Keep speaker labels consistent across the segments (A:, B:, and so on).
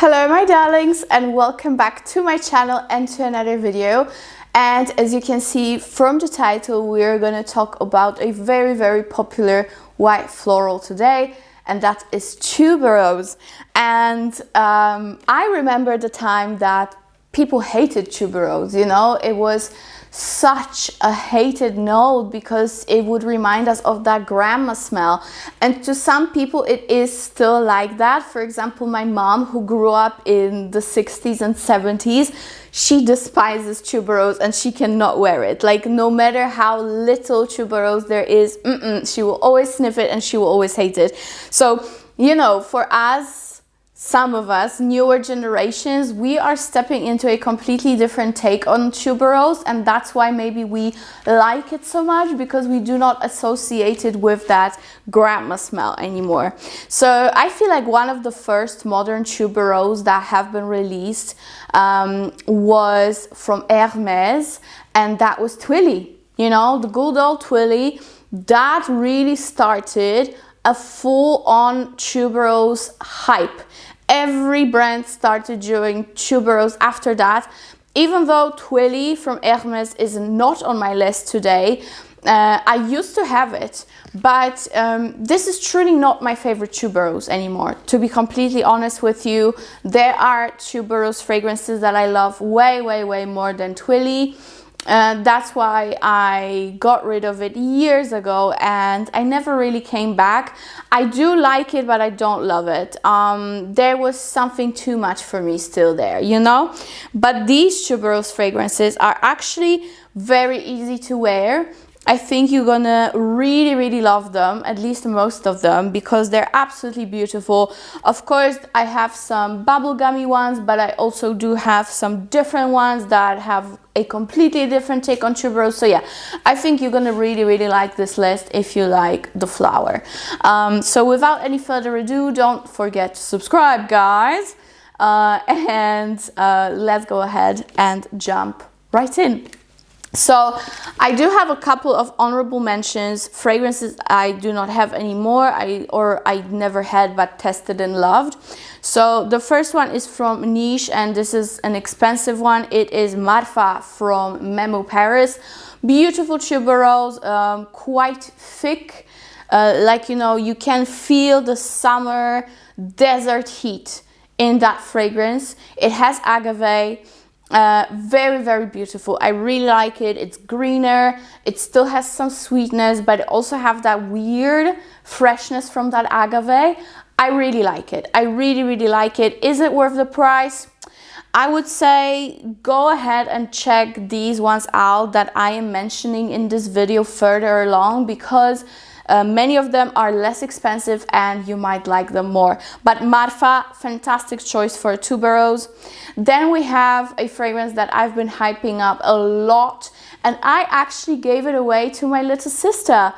A: Hello my darlings, and welcome back to my channel and to another video. And as you can see from the title, we're going to talk about a very popular white floral today, and that is Tuberose. And I remember the time that people hated Tuberose, you know, it was such a hated note because it would remind us of that grandma smell, and to some people it is still like that. For example, my mom, who grew up in the 60s and 70s, she despises Tuberose and she cannot wear it. Like, no matter how little Tuberose there is, she will always sniff it and she will always hate it. So, you know, for us, some of us, newer generations, we are stepping into a completely different take on Tuberose, and that's why maybe we like it so much, because we do not associate it with that grandma smell anymore. So I feel like one of the first modern Tuberose that have been released was from Hermès, and that was Twilly. You know, the good old Twilly, that really started a full-on Tuberose hype. Every brand started doing Tuberose after that. Even though Twilly from Hermès is not on my list today, I used to have it, but this is truly not my favorite Tuberose anymore. To be completely honest with you, there are Tuberose fragrances that I love way more than Twilly. That's why I got rid of it years ago and I never really came back. I do like it, but I don't love it. There was something too much for me still there, you know? But these Tuberose fragrances are actually very easy to wear. I think you're gonna really love them, at least most of them, because they're absolutely beautiful. Of course, I have some bubblegummy ones, but I also do have some different ones that have a completely different take on Tuberose. So yeah, I think you're gonna really like this list if you like the flower. So without any further ado, don't forget to subscribe, guys. Let's go ahead and jump right in. So I do have a couple of honorable mentions, fragrances I do not have anymore, I never had but tested and loved. So the first one is from Niche, and this is an expensive one. It is Marfa from Memo, Paris. Beautiful Tuberose, quite thick, like, you know, you can feel the summer desert heat in that fragrance. It has agave. Very beautiful. I really like it. It's greener, it still has some sweetness, but it also have that weird freshness from that agave. I really like it. I really like it. Is it worth the price? I would say go ahead and check these ones out that I am mentioning in this video further along, because many of them are less expensive and you might like them more. But Marfa, fantastic choice for a Tuberose. Then we have a fragrance that I've been hyping up a lot, and I actually gave it away to my little sister.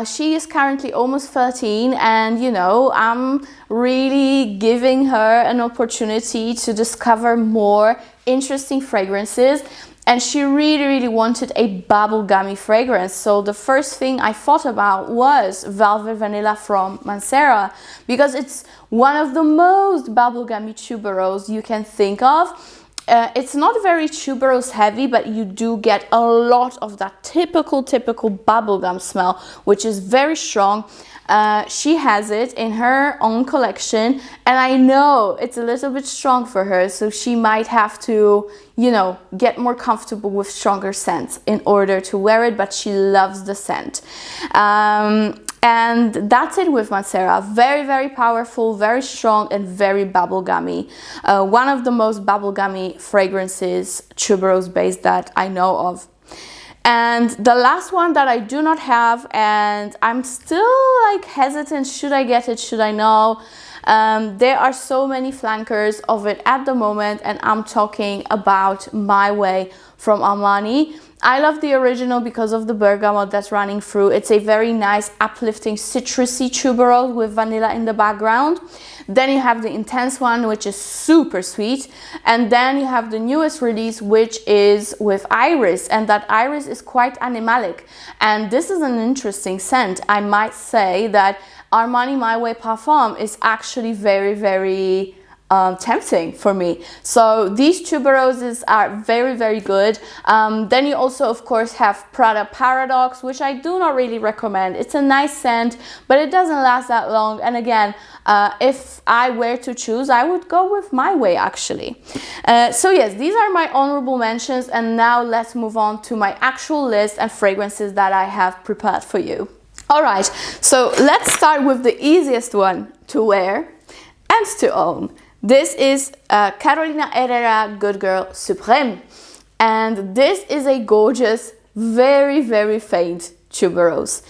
A: She is currently almost 13, and you know, I'm really giving her an opportunity to discover more interesting fragrances. And she really wanted a bubblegummy fragrance. So the first thing I thought about was Velvet Vanilla from Mancera, because it's one of the most bubblegummy Tuberose you can think of. It's not very Tuberose heavy, but you do get a lot of that typical bubblegum smell, which is very strong. She has it in her own collection, and I know it's a little bit strong for her, so she might have to, you know, get more comfortable with stronger scents in order to wear it, but she loves the scent. And that's it with Mancera. Very powerful, very strong, and very bubblegummy. One of the most bubblegummy fragrances, Tuberose based, that I know of. And the last one that I do not have, and I'm still like hesitant, should I get it, should I know? There are so many flankers of it at the moment, and I'm talking about My Way from Armani. I love the original because of the bergamot that's running through. It's a very nice, uplifting, citrusy Tuberose with vanilla in the background. Then you have the intense one, which is super sweet. And then you have the newest release, which is with iris. And that iris is quite animalic. And this is an interesting scent. I might say that Armani My Way Parfum is actually very tempting for me. So these tuberoses are very, very good. Then you also of course have Prada Paradox, which I do not really recommend. It's a nice scent, but it doesn't last that long. And again, if I were to choose, I would go with My Way actually. So yes, these are my honorable mentions, and now let's move on to my actual list and fragrances that I have prepared for you. All right, so let's start with the easiest one to wear and to own. This is Carolina Herrera Good Girl Supreme, and this is a gorgeous, very, very faint tuberose.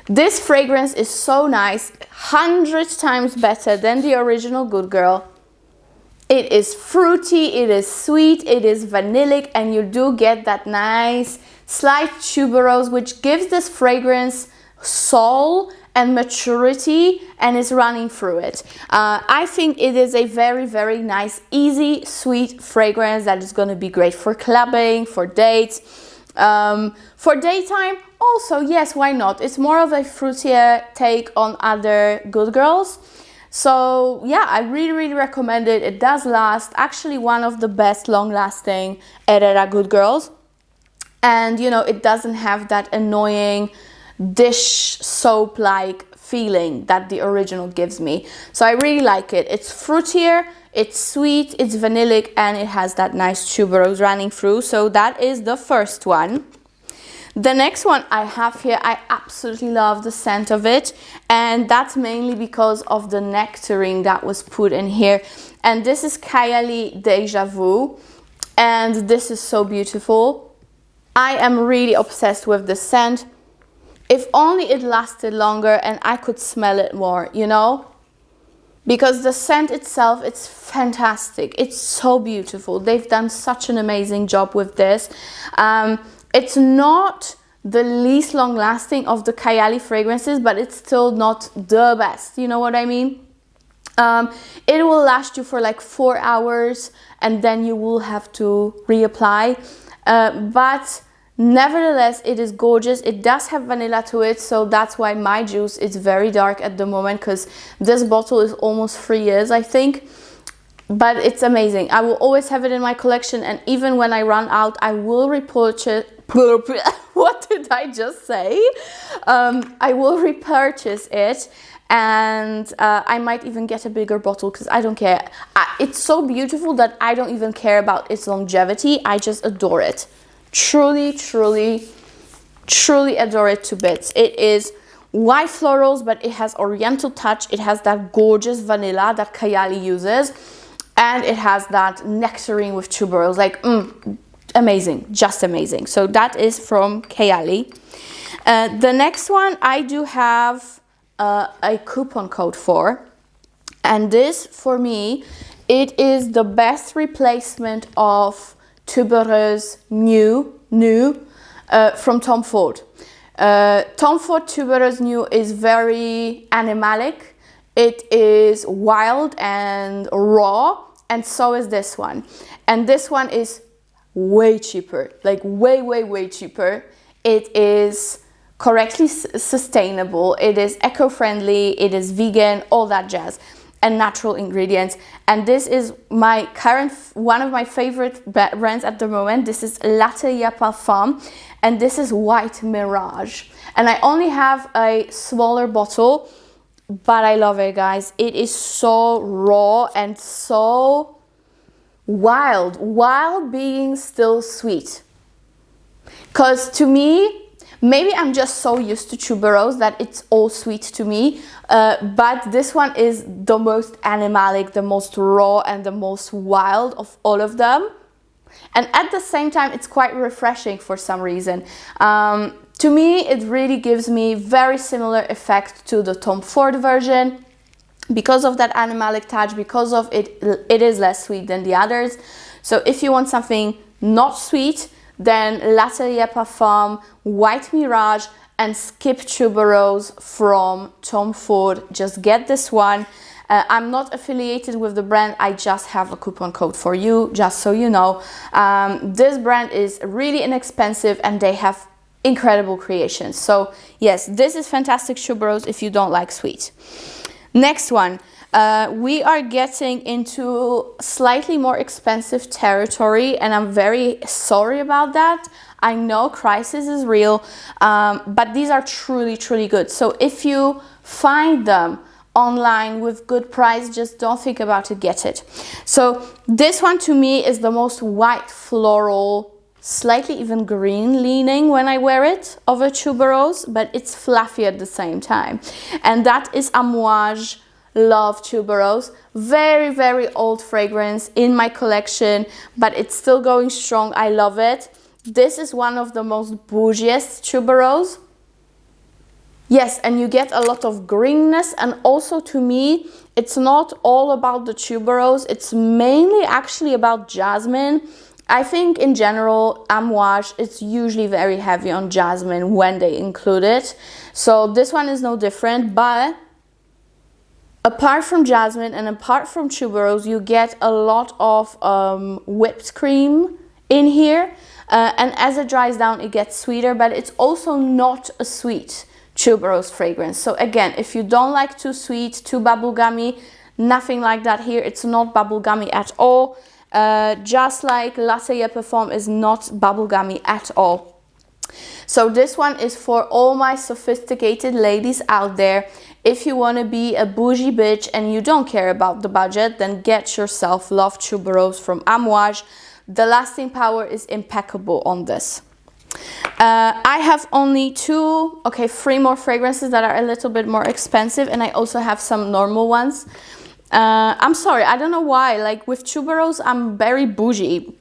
A: This fragrance is so nice, 100 times better than the original Good Girl. It is fruity, it is sweet, it is vanillic, and you do get that nice slight tuberose, which gives this fragrance soul and maturity, and is running through it. I think it is a very, very nice, easy, sweet fragrance that is going to be great for clubbing, for dates, for daytime. Also, yes, why not? It's more of a fruitier take on other Good Girls. So yeah, I really, really recommend it. It does last. Actually, one of the best long-lasting Herrera Good Girls. And you know, it doesn't have that annoying dish soap-like feeling that the original gives me. So I really like it. It's fruitier, it's sweet, it's vanillic, and it has that nice tuberose running through. So that is the first one. The next one I have here, I absolutely love the scent of it, and that's mainly because of the nectarine that was put in here. And this is Kayali Deja Vu, and this is so beautiful. I am really obsessed with the scent. If only it lasted longer and I could smell it more, you know? Because the scent itself, it's fantastic. It's so beautiful. They've done such an amazing job with this. It's not the least long lasting of the Kayali fragrances, but it's still not the best. You know what I mean? It will last you for like 4 hours, and then you will have to reapply. But nevertheless, it is gorgeous. It does have vanilla to it, so that's why my juice is very dark at the moment, because this bottle is almost 3 years, I think. But it's amazing. I will always have it in my collection, and even when I run out, I will repurchase. What did I just say? I will repurchase it, and I might even get a bigger bottle, because I don't care. It's so beautiful that I don't even care about its longevity. I just adore it. Truly, truly, truly adore it to bits. It is white florals, but it has oriental touch. It has that gorgeous vanilla that Kayali uses, and it has that nectarine with tuberose. Like, amazing, just amazing. So that is from Kayali. The next one I do have a coupon code for, and this for me, it is the best replacement of Tubereuse new from Tom Ford. Tom Ford Tubereuse new is very animalic. It is wild and raw, and so is this one. And this one is way cheaper, like way cheaper. It is correctly sustainable. It is eco-friendly. It is vegan, all that jazz, and natural ingredients. And this is my current, one of my favorite brands at the moment. This is L'Atelier Parfum, and this is White Mirage. And I only have a smaller bottle, but I love it, guys. It is so raw and so wild, while being still sweet. Because to me, maybe I'm just so used to tuberose that it's all sweet to me, but this one is the most animalic, the most raw, and the most wild of all of them. And at the same time, it's quite refreshing for some reason. To me, it really gives me very similar effect to the Tom Ford version, because of that animalic touch, because of it is less sweet than the others. So if you want something not sweet, then L'Atelier Parfum, White Mirage, and skip Tuberose from Tom Ford. Just get this one. I'm not affiliated with the brand. I just have a coupon code for you, just so you know. This brand is really inexpensive, and they have incredible creations. So yes, this is fantastic tuberose if you don't like sweet. Next one, we are getting into slightly more expensive territory, and I'm very sorry about that. I know crisis is real, but these are truly, truly good. So if you find them online with good price, just don't think about to get it. So this one to me is the most white floral, slightly even green leaning when I wear it, of a tuberose, but it's fluffy at the same time. And that is Amouage Love Tuberose. Very, very old fragrance in my collection, but it's still going strong. I love it. This is one of the most bougiest tuberose. Yes, and you get a lot of greenness, and also to me, it's not all about the tuberose. It's mainly actually about jasmine. I think in general, Amouage, it's usually very heavy on jasmine when they include it. So this one is no different, but apart from jasmine and apart from tuberose, you get a lot of whipped cream in here. And as it dries down, it gets sweeter, but it's also not a sweet tuberose fragrance. So again, if you don't like too sweet, too bubblegummy, nothing like that here. It's not bubblegummy at all. Just like Latte Parfum is not bubblegummy at all. So this one is for all my sophisticated ladies out there. If you want to be a bougie bitch and you don't care about the budget, then get yourself Love Tuberose from Amouage. The lasting power is impeccable on this. I have only three more fragrances that are a little bit more expensive, and I also have some normal ones. I'm sorry, I don't know why, like with tuberose, I'm very bougie.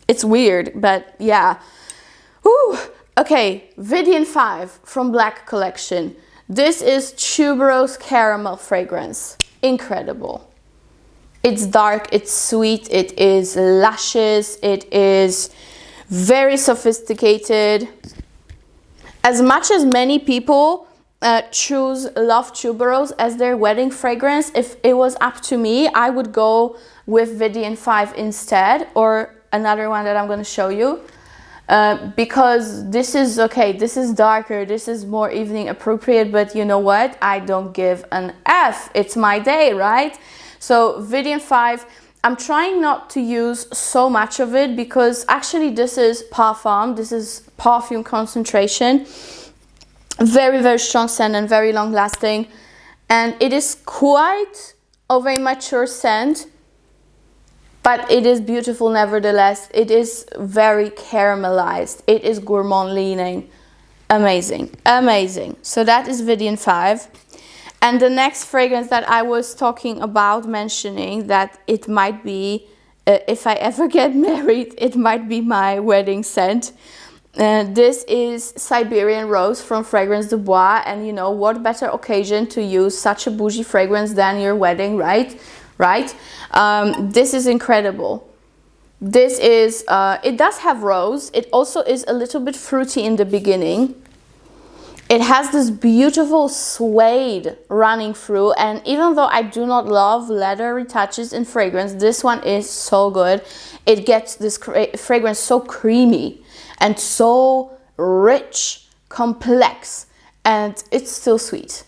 A: It's weird, but yeah. Ooh. Okay, Widian 5 from Black Collection. This is tuberose caramel fragrance. Incredible. It's dark, it's sweet, it is luscious, it is very sophisticated. As much as many people choose Love Tuberose as their wedding fragrance, if it was up to me, I would go with Widian 5 instead, or another one that I'm going to show you. Because this is okay, this is darker, this is more evening appropriate, but you know what? I don't give an F. It's my day, right? So Widian 5, I'm trying not to use so much of it because actually this is Parfum, this is perfume concentration. Very, very strong scent and very long lasting. And it is quite of a mature scent, but it is beautiful nevertheless. It is very caramelized. It is gourmand leaning. Amazing, amazing. So that is Widian 5. And the next fragrance that I was talking about, mentioning that it might be, if I ever get married, it might be my wedding scent. This is Siberian Rose from Fragrance du Bois. And you know, what better occasion to use such a bougie fragrance than your wedding, right? This is incredible. This is, it does have rose. It also is a little bit fruity in the beginning. It has this beautiful suede running through, and even though I do not love leathery touches in fragrance, this one is so good. It gets this fragrance so creamy and so rich, complex, and it's still sweet.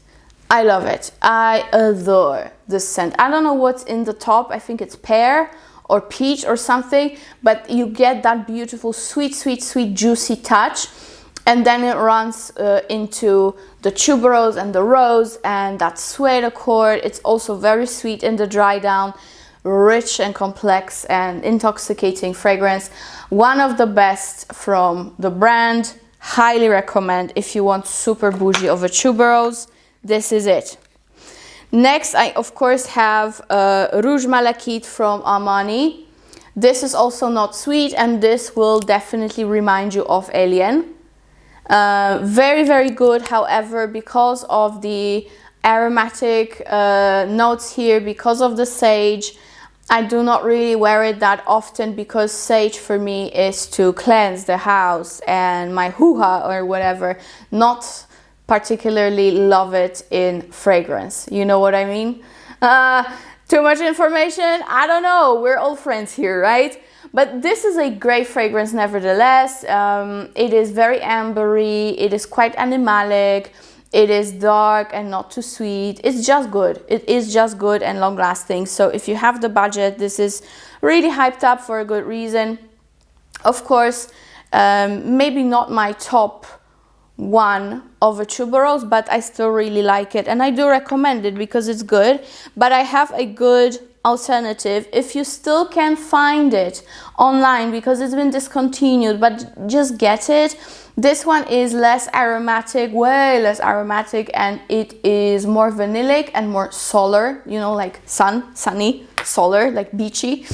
A: I love it. I adore this scent. I don't know what's in the top. I think it's pear or peach or something, but you get that beautiful sweet, sweet, sweet, juicy touch. And then it runs into the tuberose and the rose and that suede accord. It's also very sweet in the dry down, rich and complex and intoxicating fragrance. One of the best from the brand. Highly recommend if you want super bougie of a tuberose. This is it. Next, I of course have Rouge Malachite from Armani. This is also not sweet, and this will definitely remind you of Alien. Very, very good. However, because of the aromatic notes here, because of the sage, I do not really wear it that often because sage for me is to cleanse the house and my hoo-ha or whatever, not particularly love it in fragrance. You know what I mean? Too much information? I don't know. We're all friends here, right? But this is a great fragrance nevertheless. It is very ambery, it is quite animalic, It is dark and not too sweet. It's just good. It is just good and long lasting. So if you have the budget, this is really hyped up for a good reason. Of course, maybe not my top one of a Tuberose, but I still really like it and I do recommend it because it's good. But I have a good alternative if you still can find it online because it's been discontinued, but just get it. This one is less aromatic, way less aromatic, and it is more vanillic and more solar, you know, like sunny, solar, like beachy.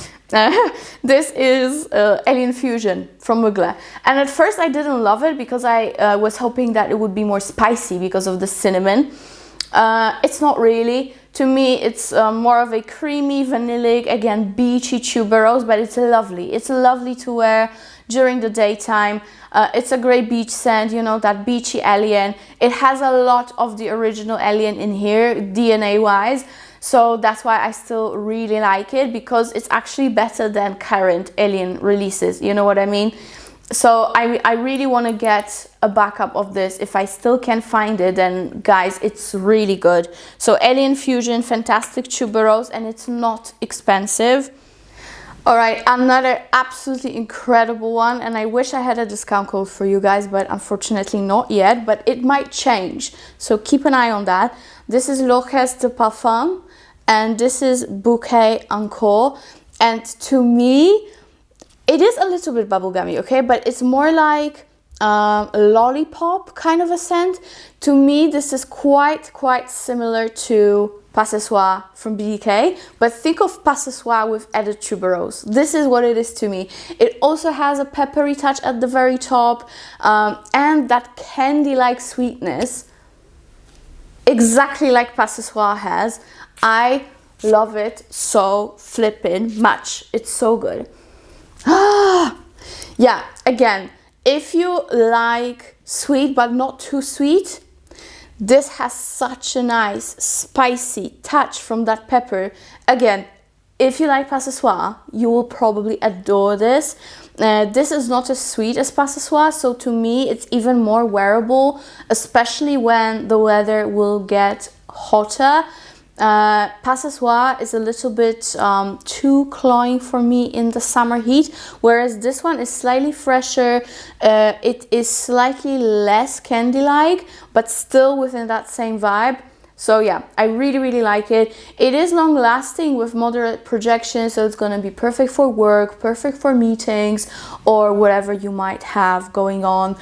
A: This is Alien Fusion from Mugler, and at first I didn't love it because I was hoping that it would be more spicy because of the cinnamon. It's not really. To me, it's more of a creamy, vanillic, again, beachy tuberose, but it's lovely. It's lovely to wear during the daytime. It's a great beach scent, you know, that beachy alien. It has a lot of the original alien in here, DNA-wise. So that's why I still really like it, because it's actually better than current alien releases. You know what I mean? So I really want to get a backup of this. If I still can find it, then guys, it's really good. So Alien Fusion, fantastic tuberose, and it's not expensive. All right, another absolutely incredible one, and I wish I had a discount code for you guys, but unfortunately not yet, but it might change. So keep an eye on that. This is Rouge de Parfum, and this is Bouquet Encore. And to me, it is a little bit bubblegummy, okay? But it's more like a lollipop kind of a scent. To me, this is quite similar to Passesoir from BDK, but think of Passesoir with added tuberose. This is what it is to me. It also has a peppery touch at the very top, and that candy-like sweetness, exactly like Passesoir has. I love it so flippin' much. It's so good. Yeah, again, if you like sweet but not too sweet, this has such a nice spicy touch from that pepper. Again, if you like Passesoir, you will probably adore this. This is not as sweet as Passesoir, so to me it's even more wearable, especially when the weather will get hotter. Passesoir is a little bit too cloying for me in the summer heat, whereas this one is slightly fresher. It is slightly less candy-like, but still within that same vibe. So yeah, I really like it. It is long lasting with moderate projection, so it's gonna be perfect for work, perfect for meetings, or whatever you might have going on.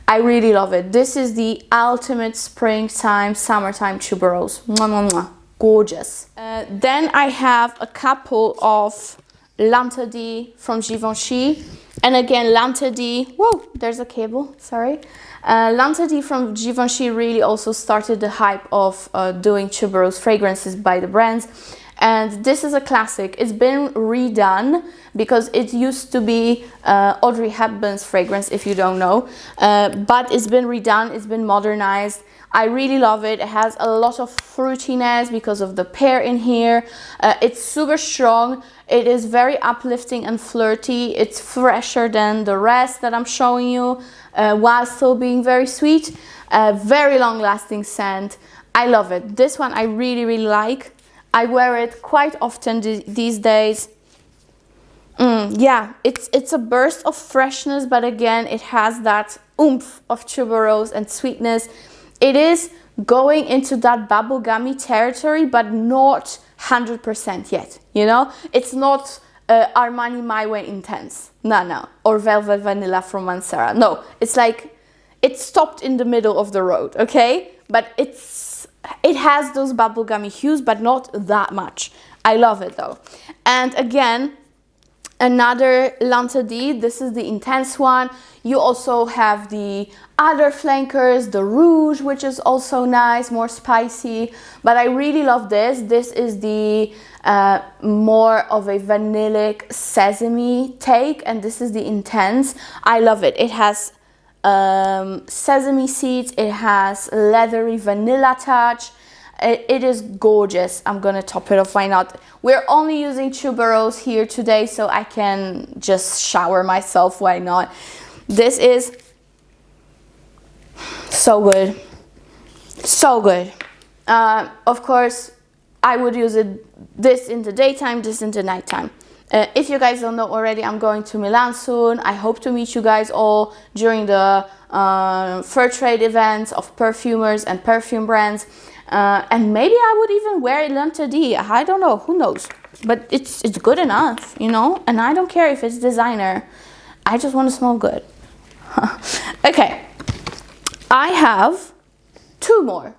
A: I really love it. This is the ultimate springtime, summertime tuberose. Mwah, mwah, mwah. Gorgeous. Then I have a couple of L'Interdit from Givenchy. And again, L'Interdit, whoa, there's a cable, sorry. L'Interdit from Givenchy really also started the hype of doing tuberose fragrances by the brands. And this is a classic. It's been redone because it used to be Audrey Hepburn's fragrance, if you don't know. But it's been redone, it's been modernized. I really love it. It has a lot of fruitiness because of the pear in here. It's super strong. It is very uplifting and flirty. It's fresher than the rest that I'm showing you, while still being very sweet. Very long lasting scent. I love it. This one I really like. I wear it quite often these days. Yeah, it's a burst of freshness, but again, it has that oomph of tuberose and sweetness. It is going into that bubblegummy territory, but not 100% yet, you know? It's not Armani My Way Intense, no, or Velvet Vanilla from Mancera. No, it's like, it stopped in the middle of the road, okay? But it has those bubblegummy hues, but not that much. I love it though. And again, another L'Interdit, this is the intense one. You also have the other flankers, the Rouge, which is also nice, more spicy. But I really love this. This is the more of a vanillic sesame take, and this is the intense. I love it. It has sesame seeds, it has leathery vanilla touch. It is gorgeous. I'm gonna top it off, why not? We're only using tuberose here today, so I can just shower myself, why not? This is so good. So good. Of course, I would use this in the daytime, this in the nighttime. If you guys don't know already, I'm going to Milan soon. I hope to meet you guys all during the fair trade events of perfumers and perfume brands. And maybe I would even wear it Lentadi. I don't know, who knows? But it's good enough, you know? And I don't care if it's designer. I just want to smell good. Okay, I have 2 more.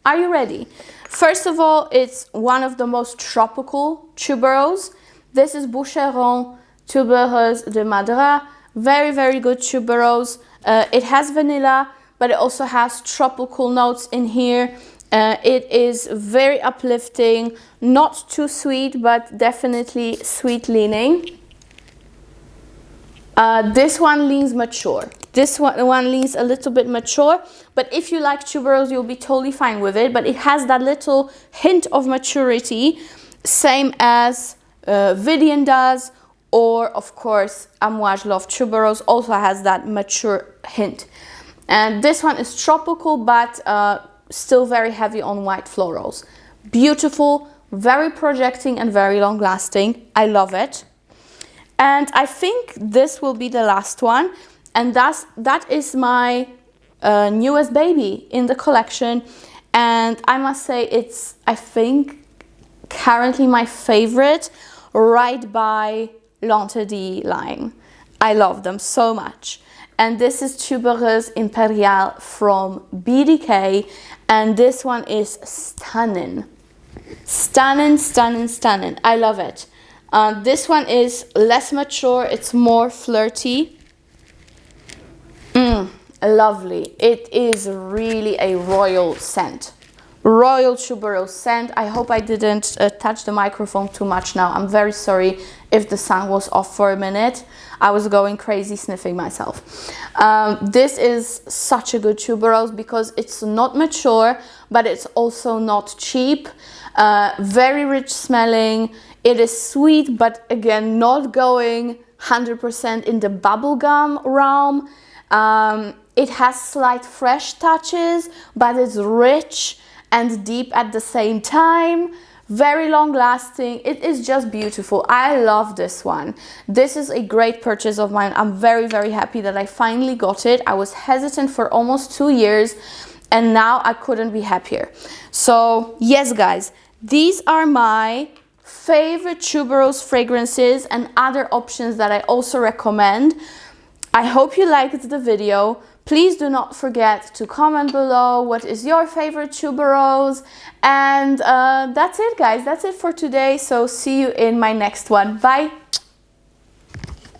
A: Are you ready? First of all, it's one of the most tropical tuberose. This is Boucheron Tubereuse de Madras. Very, very good tuberose. It has vanilla, but it also has tropical notes in here. It is very uplifting, not too sweet, but definitely sweet leaning. This one leans mature. This one leans a little bit mature, but if you like tuberose, you'll be totally fine with it. But it has that little hint of maturity, same as Widian does, or of course Amouage Love Tuberose also has that mature hint. And this one is tropical, but still very heavy on white florals. Beautiful, very projecting and very long lasting. I love it. And I think this will be the last one, and that is my newest baby in the collection. And I must say it's, I think, currently my favorite, right by Lentadi line. I love them so much. And this is Tubereuse Imperial from BDK, and this one is stunning. Stunning, stunning, stunning. I love it. This one is less mature, it's more flirty. Lovely. It is really a royal scent. Royal tuberose scent. I hope I didn't touch the microphone too much now. I'm very sorry if the sound was off for a minute. I was going crazy sniffing myself. This is such a good tuberose because it's not mature, but it's also not cheap. Very rich smelling. It is sweet, but again, not going 100% in the bubblegum realm. It has slight fresh touches, but it's rich and deep at the same time. Very long lasting. It is just beautiful. I love this one. This is a great purchase of mine. I'm very, very happy that I finally got it. I was hesitant for almost 2 years, and now I couldn't be happier. So yes, guys, these are my favorite tuberose fragrances and other options that I also recommend. I hope you liked the video. Please do not forget to comment below what is your favorite tuberose. And that's it, guys. That's it for today. So see you in my next one. Bye.